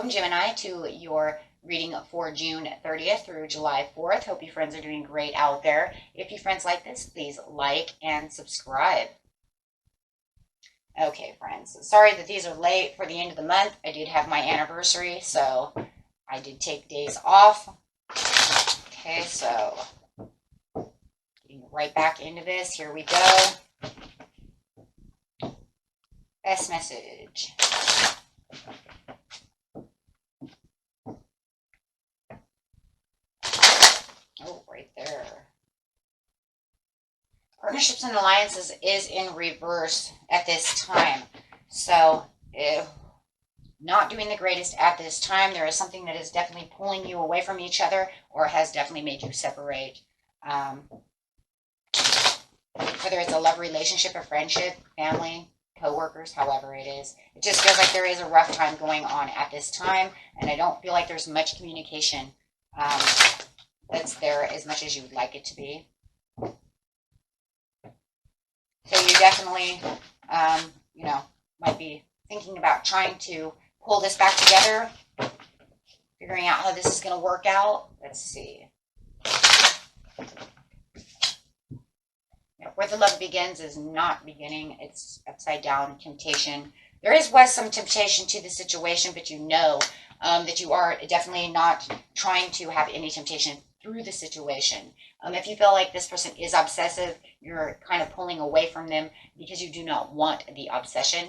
Welcome, Gemini, to your reading for June 30th through July 4th. Hope you friends are doing great out there. If you friends like this, please like and subscribe. Okay, friends. Sorry that these are late for the end of the month. I did have my anniversary, so I did take days off. Okay, so getting right back into this. Here we go. Best message. Oh, right there. Partnerships and alliances is in reverse at this time. So, not doing the greatest at this time. There is something that is definitely pulling you away from each other or has definitely made you separate. Whether it's a love relationship, a friendship, family, co-workers, however it is. It just feels like there is a rough time going on at this time, and I don't feel like there's much communication that's there as much as you would like it to be. So you definitely, might be thinking about trying to pull this back together, figuring out how this is going to work out. Let's see. Where the love begins is not beginning. It's upside down, temptation. There was some temptation to the situation, but you know that you are definitely not trying to have any temptation through the situation. If you feel like this person is obsessive, you're kind of pulling away from them because you do not want the obsession,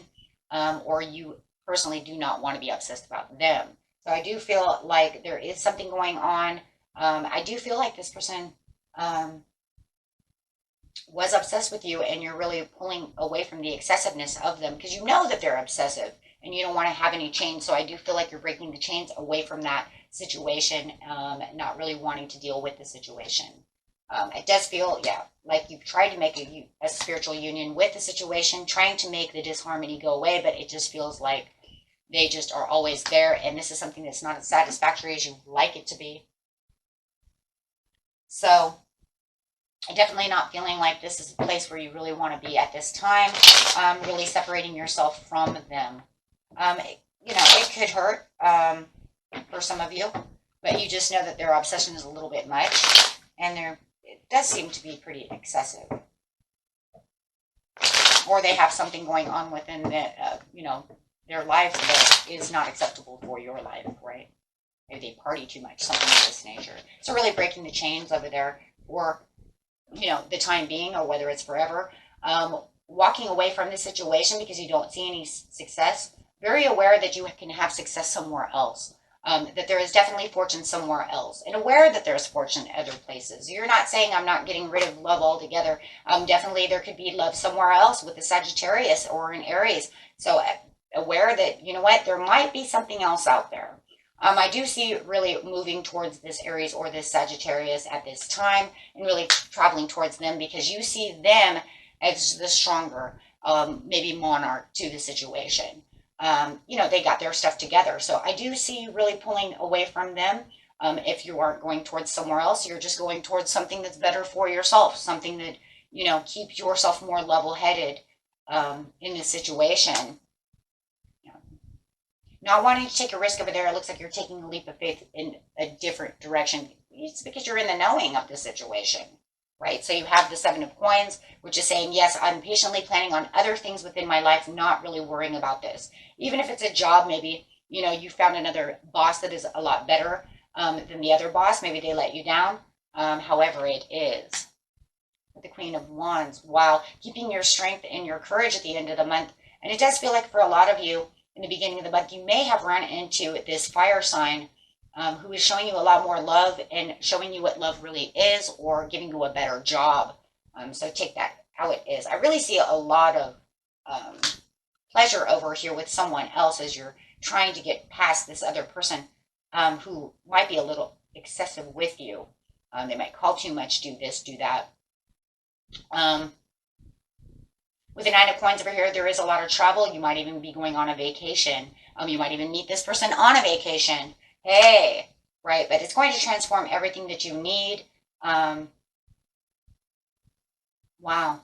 or you personally do not want to be obsessed about them. So I do feel like there is something going on. I do feel like this person was obsessed with you, and you're really pulling away from the excessiveness of them because you know that they're obsessive and you don't want to have any chains. So I do feel like you're breaking the chains away from that situation, not really wanting to deal with the situation. It does feel, like you've tried to make a spiritual union with the situation, trying to make the disharmony go away, but it just feels like they just are always there, and this is something that's not as satisfactory as you like it to be. So definitely not feeling like this is a place where you really want to be at this time, really separating yourself from them. It could hurt for some of you, but you just know that their obsession is a little bit much, and it does seem to be pretty excessive. Or they have something going on within their lives that is not acceptable for your life, right? Maybe they party too much, something of this nature. So really breaking the chains over there for, the time being, or whether it's forever. Walking away from the situation because you don't see any success. Very aware that you can have success somewhere else. That there is definitely fortune somewhere else, and aware that there's fortune other places. You're not saying I'm not getting rid of love altogether. Definitely there could be love somewhere else with a Sagittarius or an Aries. So aware that, there might be something else out there. I do see really moving towards this Aries or this Sagittarius at this time, and really traveling towards them because you see them as the stronger, maybe monarch to the situation. They got their stuff together. So I do see you really pulling away from them. If you aren't going towards somewhere else, you're just going towards something that's better for yourself, something that, keeps yourself more level-headed in this situation. Not wanting to take a risk over there, it looks like you're taking a leap of faith in a different direction. It's because you're in the knowing of the situation, right? So you have the Seven of Coins, which is saying, yes, I'm patiently planning on other things within my life, not really worrying about this. Even if it's a job, maybe, you found another boss that is a lot better than the other boss. Maybe they let you down. However it is. With the Queen of Wands, wow, keeping your strength and your courage at the end of the month. And it does feel like for a lot of you, in the beginning of the month, you may have run into this fire sign who is showing you a lot more love and showing you what love really is, or giving you a better job. So take that how it is. I really see a lot of pleasure over here with someone else as you're trying to get past this other person who might be a little excessive with you. They might call too much, do this, do that. With the Nine of Coins over here, there is a lot of travel. You might even be going on a vacation. You might even meet this person on a vacation. Hey, right? But it's going to transform everything that you need. Wow.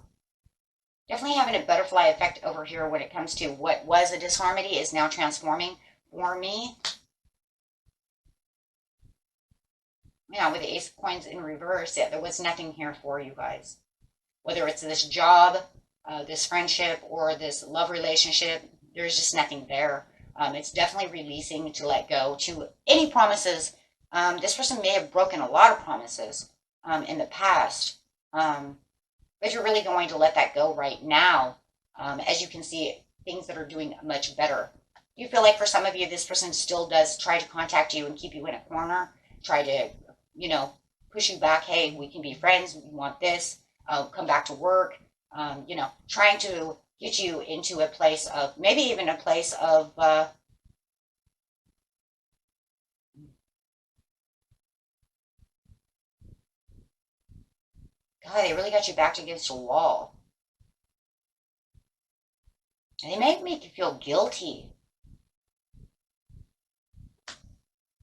Definitely having a butterfly effect over here when it comes to what was a disharmony is now transforming for me. Yeah, with the Ace of Coins in reverse, yeah, there was nothing here for you guys. Whether it's this job, this friendship, or this love relationship, there's just nothing there. It's definitely releasing to let go to any promises. This person may have broken a lot of promises in the past, but you're really going to let that go right now. As you can see, things that are doing much better. You feel like for some of you, this person still does try to contact you and keep you in a corner, try to, push you back. Hey, we can be friends. We want this. Come back to work. Trying to get you into a place of, maybe even a place of, God, they really got you backed against a wall. And they may make you feel guilty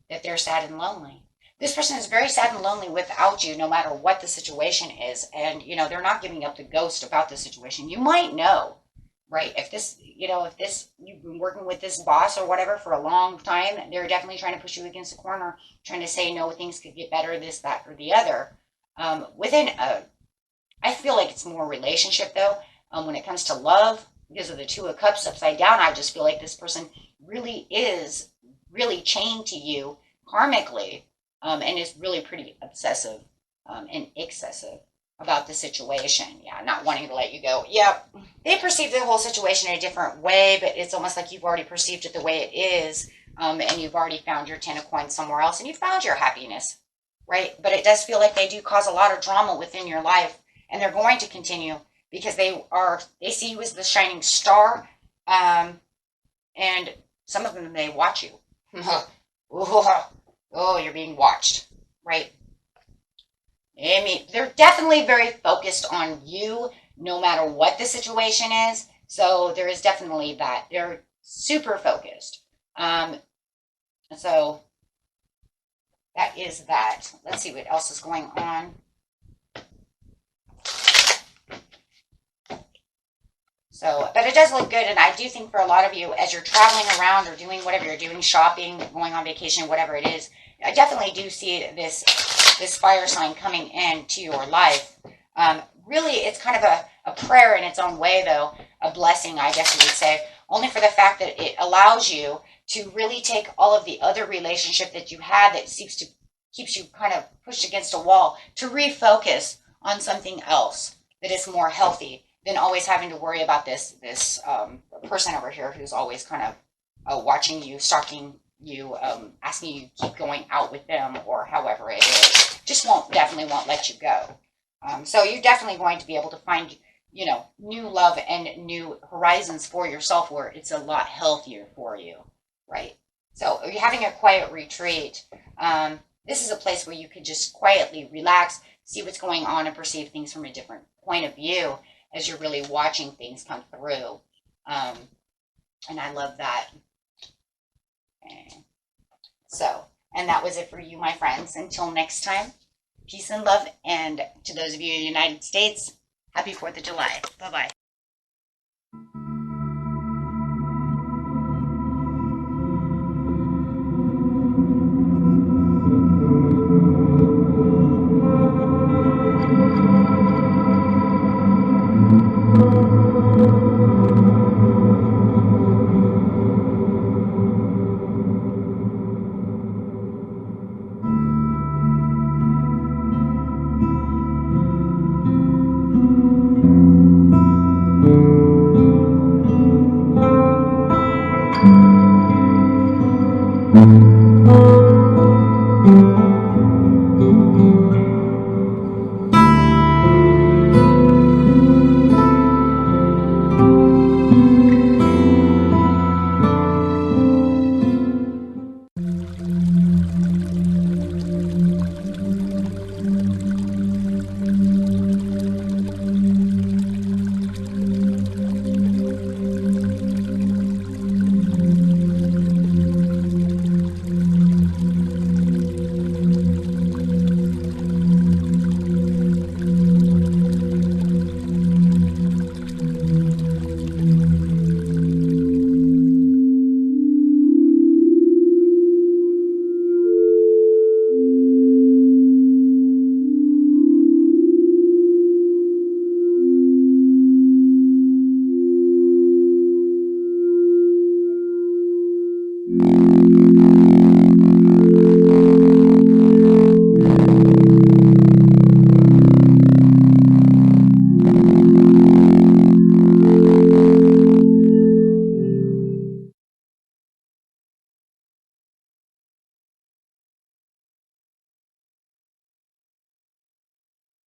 that they're sad and lonely. This person is very sad and lonely without you, no matter what the situation is. And, they're not giving up the ghost about the situation. You might know, right? If you've been working with this boss or whatever for a long time, they're definitely trying to push you against the corner, trying to say, no, things could get better, this, that, or the other. I feel like it's more relationship, though. When it comes to love, because of the Two of Cups upside down, I just feel like this person really is really chained to you karmically, and is really pretty obsessive and excessive about the situation. Yeah, not wanting to let you go. Yeah, they perceive the whole situation in a different way, but it's almost like you've already perceived it the way it is, and you've already found your Ten of Coins somewhere else, and you've found your happiness, right? But it does feel like they do cause a lot of drama within your life, and they're going to continue because they see you as the shining star, and some of them, they watch you. Oh, you're being watched, right? I mean, they're definitely very focused on you, no matter what the situation is. So there is definitely that. They're super focused. So that is that. Let's see what else is going on. So, but it does look good, and I do think for a lot of you, as you're traveling around or doing whatever you're doing, shopping, going on vacation, whatever it is, I definitely do see this fire sign coming into your life. Really, it's kind of a prayer in its own way, though, a blessing, I guess you would say, only for the fact that it allows you to really take all of the other relationship that you had that keeps you kind of pushed against a wall, to refocus on something else that is more healthy than always having to worry about this person over here who's always kind of watching you, stalking you, asking you to keep going out with them, or however it is. Just definitely won't let you go. So you're definitely going to be able to find, new love and new horizons for yourself, where it's a lot healthier for you, right? So you're having a quiet retreat. This is a place where you can just quietly relax, see what's going on, and perceive things from a different point of view as you're really watching things come through. And I love that. Okay. So, and that was it for you, my friends. Until next time, peace and love. And to those of you in the United States, happy 4th of July. Bye-bye.